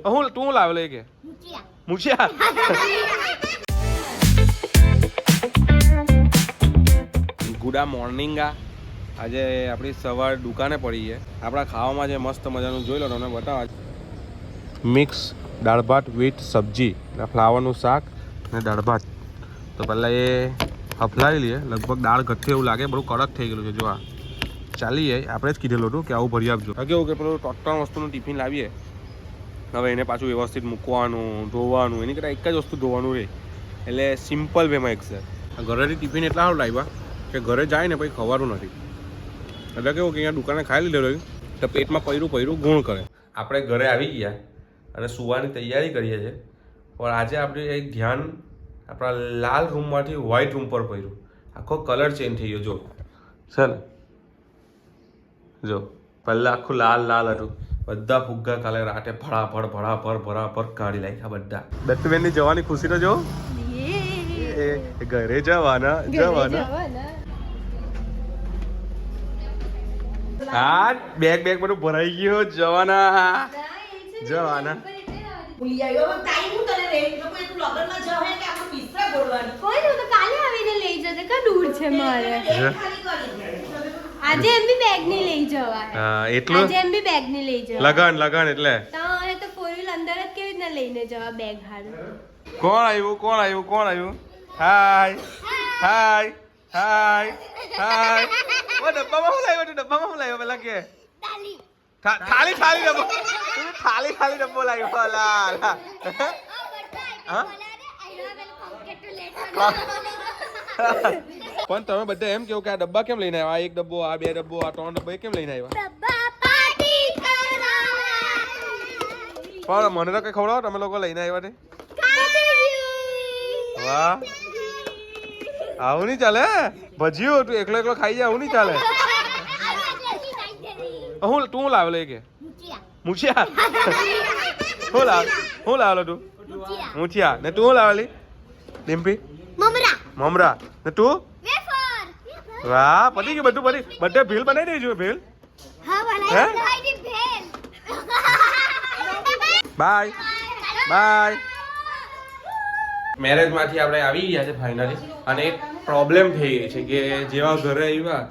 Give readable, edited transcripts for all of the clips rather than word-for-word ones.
હું તું લાવેલો કે મુઠિયા ગુડ મોર્નિંગ આજે આપણી સવાર દુકાને પડી છે. આપણા ખાવામાં જે મસ્ત મજાનું જોઈ લો તમને બતાવો. મિક્સ દાળ ભાત વિથ સબ્જી અને ફ્લાવરનું શાક અને દાળ ભાત. તો પહેલાં એ હફલાવી લઈએ. લગભગ દાળ ઘટ્ટી એવું લાગે, બહુ કડક થઈ ગયેલું છે. જો આ ચાલી જાય, આપણે જ કીધેલું હતું કે આવું ભરી આપજો. કેવું કે પેલું ત્રણ વસ્તુનું ટિફિન લાવીએ, હવે એને પાછું વ્યવસ્થિત મૂકવાનું, ધોવાનું, એની કરતાં એક જ વસ્તુ ધોવાનું રહે. એટલે સિમ્પલ વેમાં એક છે. ઘરેથી ટિફિન એટલા સારું લાવ્યા કે ઘરે જાય ને પછી ખવાતું નથી. એટલે કેવું કે અહીંયા દુકાને ખાઈ લીધેલું તો પેટમાં પૈરું ગુણ કરે. આપણે ઘરે આવી ગયા અને સુવાની તૈયારી કરીએ છીએ. પણ આજે આપણે એક ધ્યાન આપણા લાલ રૂમમાંથી વ્હાઇટ રૂમ પર પડ્યું. આખો કલર ચેન્જ થઈ ગયો. જો ચાલ, જો પહેલાં આખું લાલ હતું. બધા ફુગ્ગા કાલે રાતે ભરાભર કાઢી નાખ્યા બધા. દત્તુબેનની જવાની ખુશી તો જો, ઘરે જવાના. હા, બેગ બધું ભરાઈ ગયો. જવાના. આજે એમ બી બેગ ની લઈ જવાય. હા, એટલું આજે એમ બી બેગ ની લઈ જવાય. લગન એટલે તો ફોર વ્હીલ અંદર જ કેવી રીતના લઈને જવા બેગ હારું. કોણ આવ્યું? હાય. ઓ ડબ્બામાં શું લાવ્યો? પેલા કે થાળી ડબ્બો. થાળી ડબ્બો લાવ્યો. લાલ પણ તમે બધા એમ કેવું કે આ ડબ્બા કેમ લઈને આવ્યા? એક ડબ્બો, આ બે ડબ્બો, આ ત્રણ ડબ્બો કેમ લઈને આવ્યા? પણ મને તો કઈ ખવડાવો, તમે લોકો લઈને આવ્યા તે. વાહ, આવું નહીં ચાલે. ભજીયું તું એકલો ખાઈ જાય, આવું નહીં ચાલે. તું લાવેલો કે મુઠિયા? હું લાવેલો તું? મુઠિયા. ને તું લાવેલી? ડિમ્પી મમરા. ને તું? વાહ, પતી ગયું બધું. બધે ભેલ બનાવી દેજો. ભેલ બાય. મેરેજમાંથી આપણે આવી ગયા છે ફાઇનલી. અને એક પ્રોબ્લેમ થઈ ગઈ છે કે જેવા ઘરે આવ્યા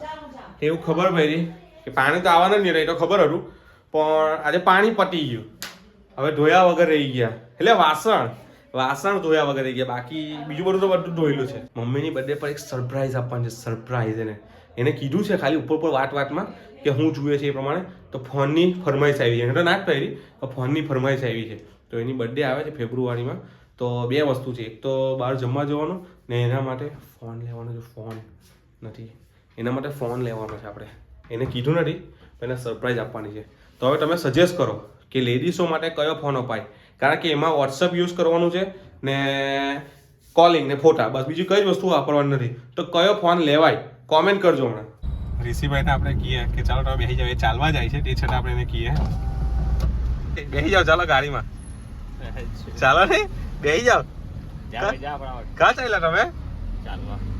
એવું ખબર પડી કે પાણી તો આવવાનું જ નહીં રહે, તો ખબર હતું. પણ આજે પાણી પતી ગયું. હવે ધોયા વગર રહી ગયા. એટલે વાસણ ધોયા વગર રહી ગયા. બાકી બીજું બધું તો બધું ધોયેલું છે. મમ્મીની બર્થડે પર એક સરપ્રાઈઝ આપવાની છે. સરપ્રાઈઝ એને કીધું છે ખાલી ઉપર વાતમાં કે હું જોઈએ છે એ પ્રમાણે. તો ફોનની ફરમાઈશ આવી છે. તો ના જ પહેરી, ફોનની ફરમાઈશ આવી છે. તો એની બર્થડે આવે છે ફેબ્રુઆરીમાં. તો બે વસ્તુ છે. એક તો બહાર જમવા જવાનું ને એના માટે ફોન લેવાનો છે. ફોન નથી, એના માટે ફોન લેવાનો છે આપણે. એને કીધું નથી, તો એને સરપ્રાઈઝ આપવાની છે. તો હવે તમે સજેસ્ટ કરો કે લેડીઝો માટે કયો ફોન અપાય. કારણ કે એમાં વોટ્સઅપ યુઝ કરવાનું છે ને કોલિંગ ને ફોટા, બસ બીજી કઈ જ વસ્તુ વાપરવાની નથી. તો કયો ફોન લેવાય કોમેન્ટ કરજો હમણાં. ઋષિભાઈને આપણે કહીએ કે ચાલો તમે બેસી જાઓ. એ ચાલવા જાય છે, તે છતાં આપણે એને કહીએ બેસી જાઓ. ચાલો ગાડીમાં ચાલો ને, બેસી જાઓ. ક્યાં ચાલ્યા તમે?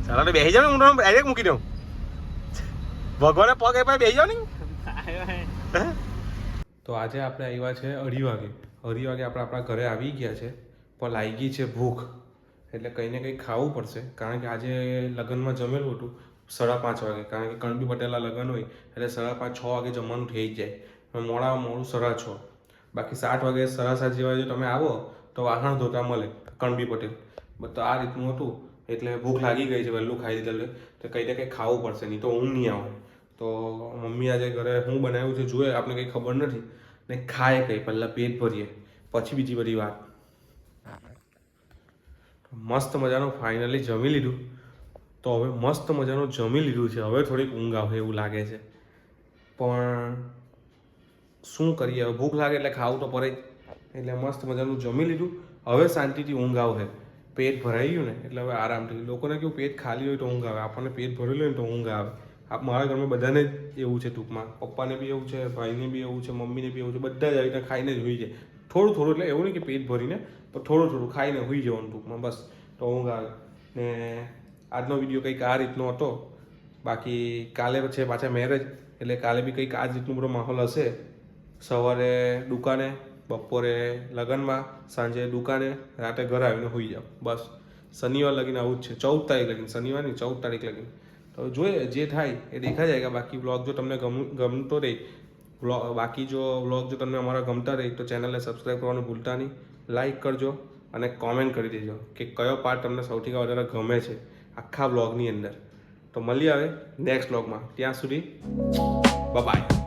ચાલો તો બેસી જાઓ. હું તમને ડાયરેક્ટ મૂકી દઉં. ભગવાને પગ આપ્યા, બેસી જાઓ ને. તો આજે આપણે આવ્યા છે 2:30 વાગે. 2:30 વાગે આપણે આપણા ઘરે આવી ગયા છે. પણ લાગી છે ભૂખ, એટલે કંઈ ને કંઈ ખાવું પડશે. કારણ કે આજે લગ્નમાં જમેલું હતું 5:30 વાગે. કારણ કે કણબી પટેલના લગ્ન હોય એટલે 5:30 6 વાગે જમવાનું થઈ જ જાય. મોડું 6:30. બાકી 7 વાગે 7:30 જેવા જો તમે આવો તો વાસણ ધોતા મળે કણબી પટેલ. તો આ રીતનું હતું. એટલે ભૂખ લાગી ગઈ છે, વહેલું ખાઈ લીધેલું. તો કંઈ ને કંઈ ખાવું પડશે, નહીં તો ઊંઘ નહીં આવે. તો મમ્મી આજે ઘરે શું બનાવ્યું છે જોઈએ, આપણે કંઈ ખબર નથી. ને ખાય કંઈ પહેલાં પેટ ભરીએ, પછી બીજી બધી વાત. મસ્ત મજાનું ફાઇનલી જમી લીધું. તો હવે મસ્ત મજાનું જમી લીધું છે. હવે થોડીક ઊંઘ આવે એવું લાગે છે. પણ શું કરીએ, હવે ભૂખ લાગે એટલે ખાવું તો પડે જ. એટલે મસ્ત મજાનું જમી લીધું. હવે શાંતિથી ઊંઘ આવે. પેટ ભરાઈ ગયું ને એટલે હવે આરામથી. લોકોને કેવું પેટ ખાલી હોય તો ઊંઘ આવે, આપણને પેટ ભરેલું હોય ને તો ઊંઘ આવે. મારા ઘરમાં બધાને જ એવું છે. ટૂંકમાં પપ્પાને બી એવું છે, ભાઈને બી એવું છે, મમ્મીને બી એવું છે. બધા જ આવી રીતે ખાઈને જ હોઈ જાય. થોડું એટલે એવું નહીં કે પેટ ભરીને, પણ થોડું ખાઈને હોઈ જવાનું ટૂંકમાં, બસ. તો ઊંઘ આવે. ને આજનો વિડીયો કંઈક આ રીતનો હતો. બાકી કાલે છે પાછા મેરેજ, એટલે કાલે બી કંઈક આ જ રીતનું બધો માહોલ હશે. સવારે દુકાને બપોરે લગ્નમાં, સાંજે દુકાને, રાતે ઘરે આવીને હોઈ જાવ. બસ શનિવાર લગીને આવું જ છે. 14 તારીખ લગીને, શનિવાર નહીં 14 તારીખ લગીને. તો જોઈએ જે થાય એ દેખાઈ જાય. બાકી બ્લોગ જો તમને ગમતો રહે, બાકી જો વ્લોગ જો તમને અમારા ગમતા રહે તો ચેનલને સબસ્ક્રાઈબ કરવાનું ભૂલતા નહીં. લાઈક કરજો અને કોમેન્ટ કરી દેજો કે કયો પાર્ટ તમને સૌથી વધારે ગમે છે આખા વ્લોગની અંદર. તો મળીએ હવે નેક્સ્ટ વ્લોગમાં. ત્યાં સુધી બાય.